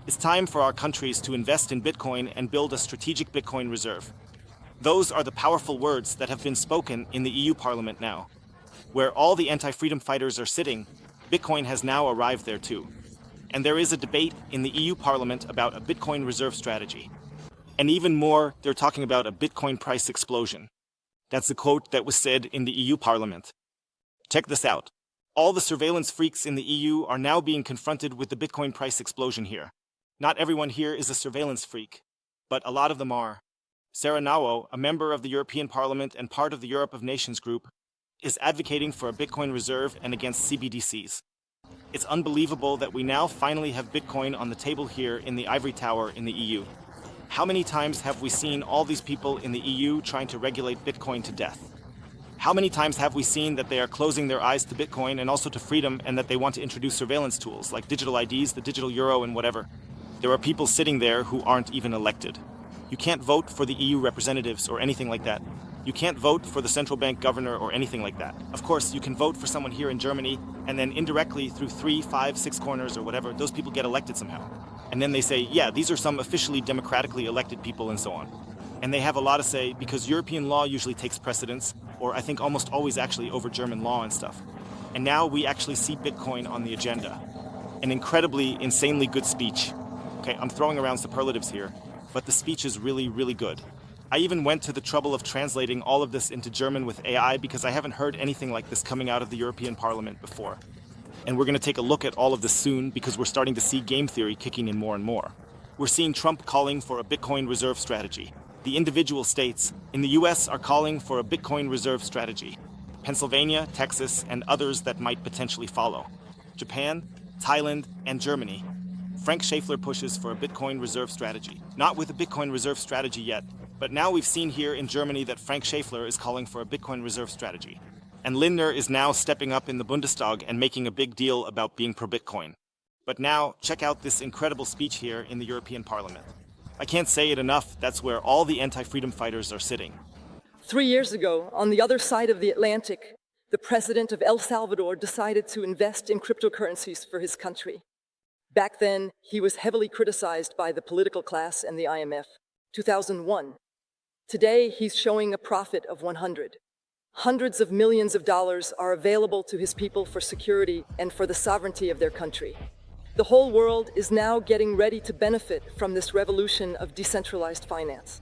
It's time for our countries to invest in Bitcoin and build a strategic Bitcoin reserve. Those are the powerful words that have been spoken in the EU Parliament now. Where all the anti-freedom fighters are sitting, Bitcoin has now arrived there too. And there is a debate in the EU Parliament about a Bitcoin reserve strategy. And even more, they're talking about a Bitcoin price explosion. That's the quote that was said in the EU Parliament. Check this out. All the surveillance freaks in the EU are now being confronted with the Bitcoin price explosion here. Not everyone here is a surveillance freak, but a lot of them are. Sarah Nawo, a member of the European Parliament and part of the Europe of Nations group, is advocating for a Bitcoin reserve and against CBDCs. It's unbelievable that we now finally have Bitcoin on the table here in the ivory tower in the EU. How many times have we seen all these people in the EU trying to regulate Bitcoin to death? How many times have we seen that they are closing their eyes to Bitcoin and also to freedom, and that they want to introduce surveillance tools like digital IDs, the digital euro, and whatever? There are people sitting there who aren't even elected. You can't vote for the EU representatives or anything like that. You can't vote for the central bank governor or anything like that. Of course, you can vote for someone here in Germany, and then indirectly through 3, 5, 6 corners or whatever, those people get elected somehow. And then they say, yeah, these are some officially democratically elected people and so on. And they have a lot to say because European law usually takes precedence, or I think almost always actually over German law and stuff. And now we actually see Bitcoin on the agenda. An incredibly, insanely good speech. Okay, I'm throwing around superlatives here, but the speech is really, really good. I even went to the trouble of translating all of this into German with AI because I haven't heard anything like this coming out of the European Parliament before. And we're going to take a look at all of this soon because we're starting to see game theory kicking in more and more. We're seeing Trump calling for a Bitcoin reserve strategy. The individual states in the US are calling for a Bitcoin reserve strategy. Pennsylvania, Texas, and others that might potentially follow. Japan, Thailand, and Germany. Frank Schaeffler pushes for a Bitcoin reserve strategy. Not with a Bitcoin reserve strategy yet, but now we've seen here in Germany that Frank Schaeffler is calling for a Bitcoin reserve strategy. And Lindner is now stepping up in the Bundestag and making a big deal about being pro-Bitcoin. But now, check out this incredible speech here in the European Parliament. I can't say it enough, that's where all the anti-freedom fighters are sitting. 3 years ago, on the other side of the Atlantic, the president of El Salvador decided to invest in cryptocurrencies for his country. Back then, he was heavily criticized by the political class and the IMF. 2001. Today, he's showing a profit of 100. Hundreds of millions of dollars are available to his people for security and for the sovereignty of their country. The whole world is now getting ready to benefit from this revolution of decentralized finance.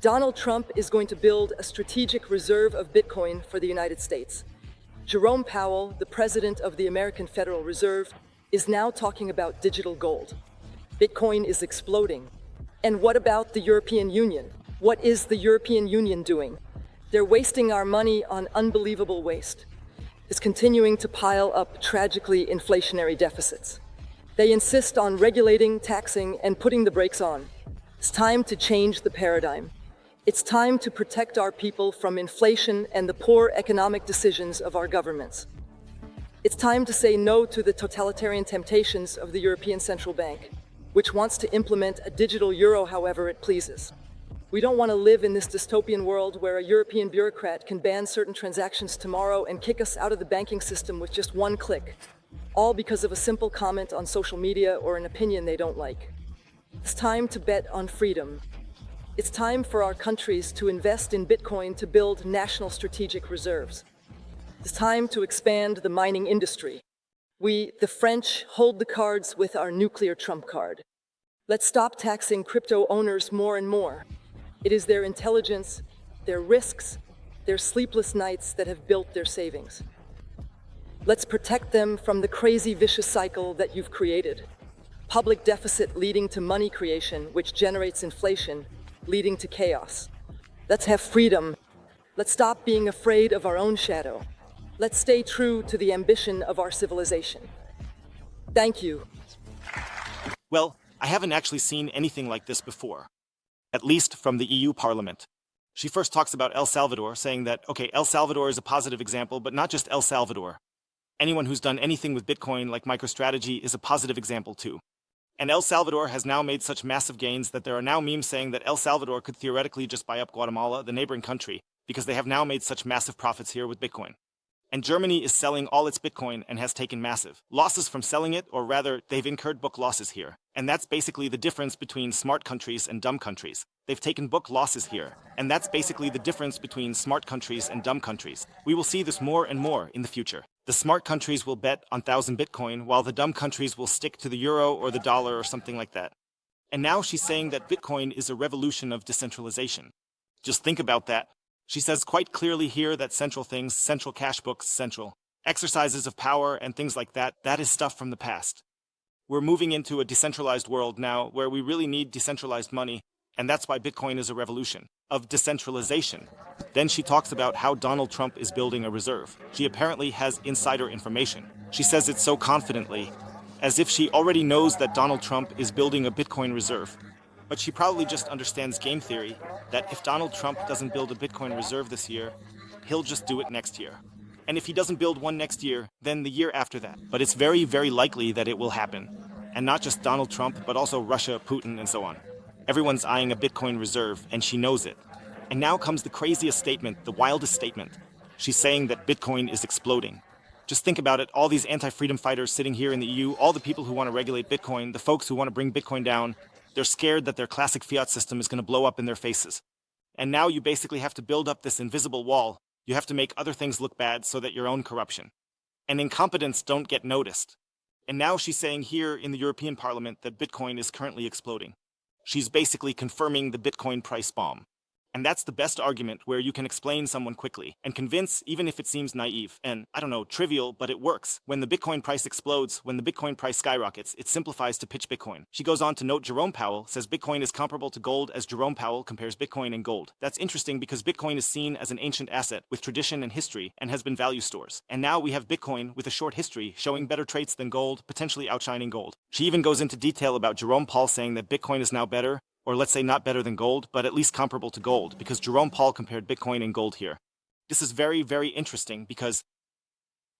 Donald Trump is going to build a strategic reserve of Bitcoin for the United States. Jerome Powell, the president of the American Federal Reserve, is now talking about digital gold. Bitcoin is exploding. And what about the European Union? What is the European Union doing? They're wasting our money on unbelievable waste. It's continuing to pile up tragically inflationary deficits. They insist on regulating, taxing, and putting the brakes on. It's time to change the paradigm. It's time to protect our people from inflation and the poor economic decisions of our governments. It's time to say no to the totalitarian temptations of the European Central Bank, which wants to implement a digital euro however it pleases. We don't want to live in this dystopian world where a European bureaucrat can ban certain transactions tomorrow and kick us out of the banking system with just one click. All because of a simple comment on social media or an opinion they don't like. It's time to bet on freedom. It's time for our countries to invest in Bitcoin to build national strategic reserves. It's time to expand the mining industry. We, the French, hold the cards with our nuclear trump card. Let's stop taxing crypto owners more and more. It is their intelligence, their risks, their sleepless nights that have built their savings. Let's protect them from the crazy vicious cycle that you've created. Public deficit leading to money creation, which generates inflation, leading to chaos. Let's have freedom. Let's stop being afraid of our own shadow. Let's stay true to the ambition of our civilization. Thank you. Well, I haven't actually seen anything like this before, at least from the EU Parliament. She first talks about El Salvador, saying that, okay, El Salvador is a positive example, but not just El Salvador. Anyone who's done anything with Bitcoin like MicroStrategy is a positive example too. And El Salvador has now made such massive gains that there are now memes saying that El Salvador could theoretically just buy up Guatemala, the neighboring country, because they have now made such massive profits here with Bitcoin. And Germany is selling all its Bitcoin and has taken massive losses from selling it, or rather, they've incurred book losses here. And that's basically the difference between smart countries and dumb countries. They've taken book losses here. And that's basically the difference between smart countries and dumb countries. We will see this more and more in the future. The smart countries will bet on 1,000 Bitcoin, while the dumb countries will stick to the euro or the dollar or something like that. And now she's saying that Bitcoin is a revolution of decentralization. Just think about that. She says quite clearly here that central things, central cash books, central exercises of power and things like that, that is stuff from the past. We're moving into a decentralized world now where we really need decentralized money, and that's why Bitcoin is a revolution of decentralization. Then she talks about how Donald Trump is building a reserve. She apparently has insider information. She says it so confidently, as if she already knows that Donald Trump is building a Bitcoin reserve. But she probably just understands game theory, that if Donald Trump doesn't build a Bitcoin reserve this year, he'll just do it next year. And if he doesn't build one next year, then the year after that. But it's very, very likely that it will happen. And not just Donald Trump, but also Russia, Putin, and so on. Everyone's eyeing a Bitcoin reserve, and she knows it. And now comes the craziest statement, the wildest statement. She's saying that Bitcoin is exploding. Just think about it, all these anti-freedom fighters sitting here in the EU, all the people who want to regulate Bitcoin, the folks who want to bring Bitcoin down, they're scared that their classic fiat system is going to blow up in their faces. And now you basically have to build up this invisible wall. You have to make other things look bad so that your own corruption and incompetence don't get noticed. And now she's saying here in the European Parliament that Bitcoin is currently exploding. She's basically confirming the Bitcoin price bomb. And that's the best argument where you can explain someone quickly and convince, even if it seems naive and, I don't know, trivial, but it works. When the Bitcoin price explodes, when the Bitcoin price skyrockets, it simplifies to pitch Bitcoin. She goes on to note Jerome Powell says Bitcoin is comparable to gold as Jerome Powell compares Bitcoin and gold. That's interesting because Bitcoin is seen as an ancient asset with tradition and history and has been value stores. And now we have Bitcoin with a short history showing better traits than gold, potentially outshining gold. She even goes into detail about Jerome Powell saying that Bitcoin is now better, or let's say not better than gold, but at least comparable to gold, because Jerome Powell compared Bitcoin and gold here. This is very, very interesting because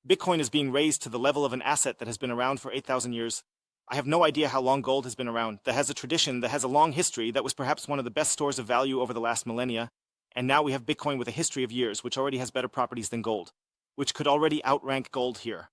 Bitcoin is being raised to the level of an asset that has been around for 8,000 years. I have no idea how long gold has been around, that has a tradition, that has a long history, that was perhaps one of the best stores of value over the last millennia, and now we have Bitcoin with a history of years, which already has better properties than gold, which could already outrank gold here.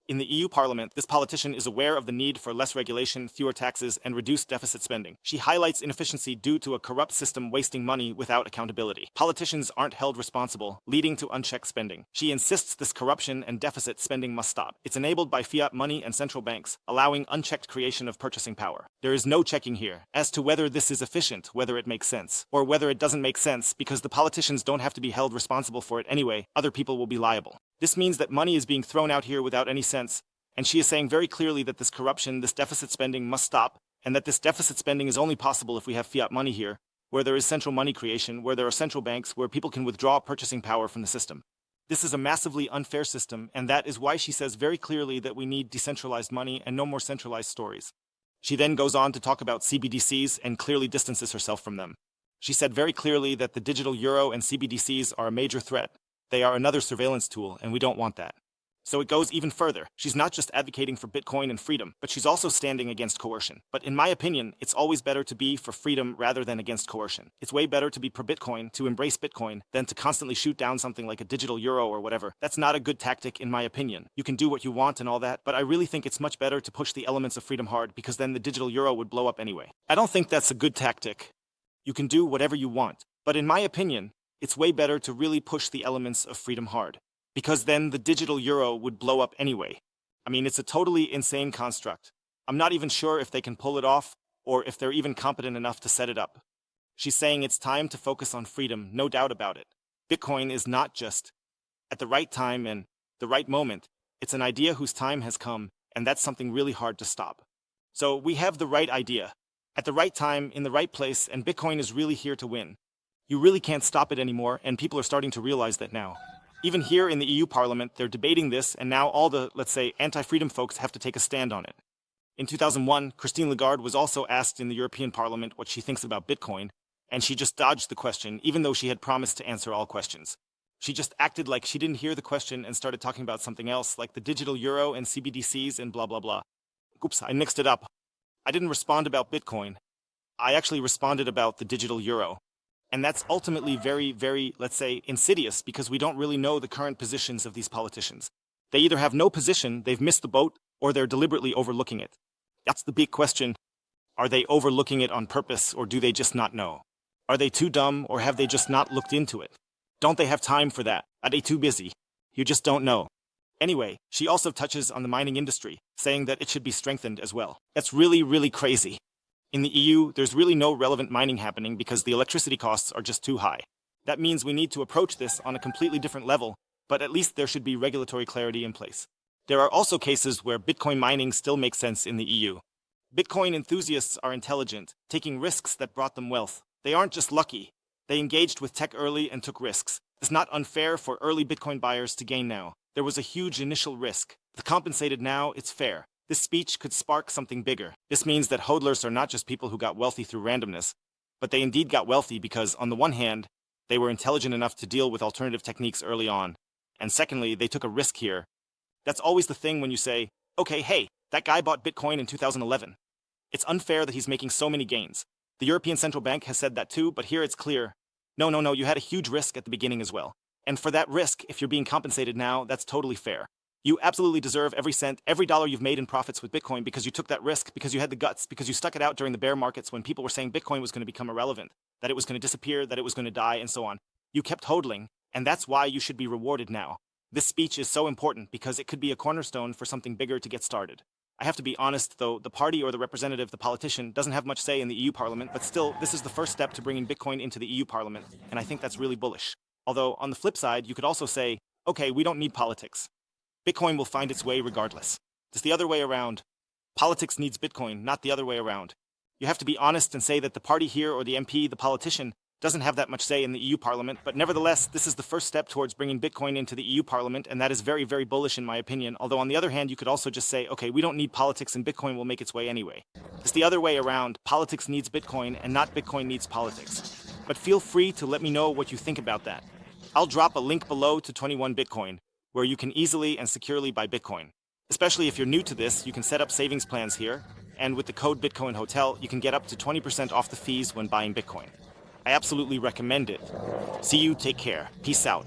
In the EU Parliament, this politician is aware of the need for less regulation, fewer taxes, and reduced deficit spending. She highlights inefficiency due to a corrupt system wasting money without accountability. Politicians aren't held responsible, leading to unchecked spending. She insists this corruption and deficit spending must stop. It's enabled by fiat money and central banks, allowing unchecked creation of purchasing power. There is no checking here as to whether this is efficient, whether it makes sense, or whether it doesn't make sense because the politicians don't have to be held responsible for it anyway. Other people will be liable. This means that money is being thrown out here without any sense, and she is saying very clearly that this corruption, this deficit spending must stop, and that this deficit spending is only possible if we have fiat money here, where there is central money creation, where there are central banks, where people can withdraw purchasing power from the system. This is a massively unfair system, and that is why she says very clearly that we need decentralized money and no more centralized stories. She then goes on to talk about CBDCs and clearly distances herself from them. She said very clearly that the digital euro and CBDCs are a major threat. They are another surveillance tool, and we don't want that. So it goes even further. She's not just advocating for Bitcoin and freedom, but she's also standing against coercion. But in my opinion, it's always better to be for freedom rather than against coercion. It's way better to be pro-Bitcoin, to embrace Bitcoin, than to constantly shoot down something like a digital euro or whatever. That's not a good tactic in my opinion. You can do what you want and all that, but I really think it's much better to push the elements of freedom hard because then the digital euro would blow up anyway. I don't think that's a good tactic. You can do whatever you want, but in my opinion, it's way better to really push the elements of freedom hard, because then the digital euro would blow up anyway. I mean, it's a totally insane construct. I'm not even sure if they can pull it off, or if they're even competent enough to set it up. She's saying it's time to focus on freedom, no doubt about it. Bitcoin is not just at the right time and the right moment. It's an idea whose time has come, and that's something really hard to stop. So we have the right idea, at the right time, in the right place, and Bitcoin is really here to win. You really can't stop it anymore, and people are starting to realize that now. Even here in the EU Parliament, they're debating this, and now all the, let's say, anti-freedom folks have to take a stand on it. In 2001, Christine Lagarde was also asked in the European Parliament what she thinks about Bitcoin, and she just dodged the question, even though she had promised to answer all questions. She just acted like she didn't hear the question and started talking about something else, like the digital euro and CBDCs and blah blah blah. Oops, I mixed it up. I didn't respond about Bitcoin. I actually responded about the digital euro. And that's ultimately very, very, let's say, insidious because we don't really know the current positions of these politicians. They either have no position, they've missed the boat, or they're deliberately overlooking it. That's the big question. Are they overlooking it on purpose, or do they just not know? Are they too dumb, or have they just not looked into it? Don't they have time for that? Are they too busy? You just don't know. Anyway, she also touches on the mining industry, saying that it should be strengthened as well. That's really, really crazy. In the EU, there's really no relevant mining happening because the electricity costs are just too high. That means we need to approach this on a completely different level, but at least there should be regulatory clarity in place. There are also cases where Bitcoin mining still makes sense in the EU. Bitcoin enthusiasts are intelligent, taking risks that brought them wealth. They aren't just lucky. They engaged with tech early and took risks. It's not unfair for early Bitcoin buyers to gain now. There was a huge initial risk. If compensated now, it's fair. This speech could spark something bigger. This means that hodlers are not just people who got wealthy through randomness, but they indeed got wealthy because, on the one hand, they were intelligent enough to deal with alternative techniques early on, and secondly, they took a risk here. That's always the thing when you say, okay, hey, that guy bought Bitcoin in 2011. It's unfair that he's making so many gains. The European Central Bank has said that too, but here it's clear. No, you had a huge risk at the beginning as well. And for that risk, if you're being compensated now, that's totally fair. You absolutely deserve every cent, every dollar you've made in profits with Bitcoin because you took that risk, because you had the guts, because you stuck it out during the bear markets when people were saying Bitcoin was going to become irrelevant, that it was going to disappear, that it was going to die, and so on. You kept hodling, and that's why you should be rewarded now. This speech is so important because it could be a cornerstone for something bigger to get started. I have to be honest, though, the party or the representative, the politician, doesn't have much say in the EU Parliament, but still, this is the first step to bringing Bitcoin into the EU Parliament, and I think that's really bullish. Although, on the flip side, you could also say, okay, we don't need politics. Bitcoin will find its way regardless. It's the other way around. Politics needs Bitcoin, not the other way around. You have to be honest and say that the party here or the MP, the politician, doesn't have that much say in the EU Parliament, but nevertheless, this is the first step towards bringing Bitcoin into the EU Parliament, and that is very, very bullish in my opinion. Although on the other hand, you could also just say, okay, we don't need politics and Bitcoin will make its way anyway. It's the other way around. Politics needs Bitcoin and not Bitcoin needs politics. But feel free to let me know what you think about that. I'll drop a link below to 21 Bitcoin, where you can easily and securely buy Bitcoin. Especially if you're new to this, you can set up savings plans here, and with the code Bitcoin Hotel, you can get up to 20% off the fees when buying Bitcoin. I absolutely recommend it. See you, take care. Peace out.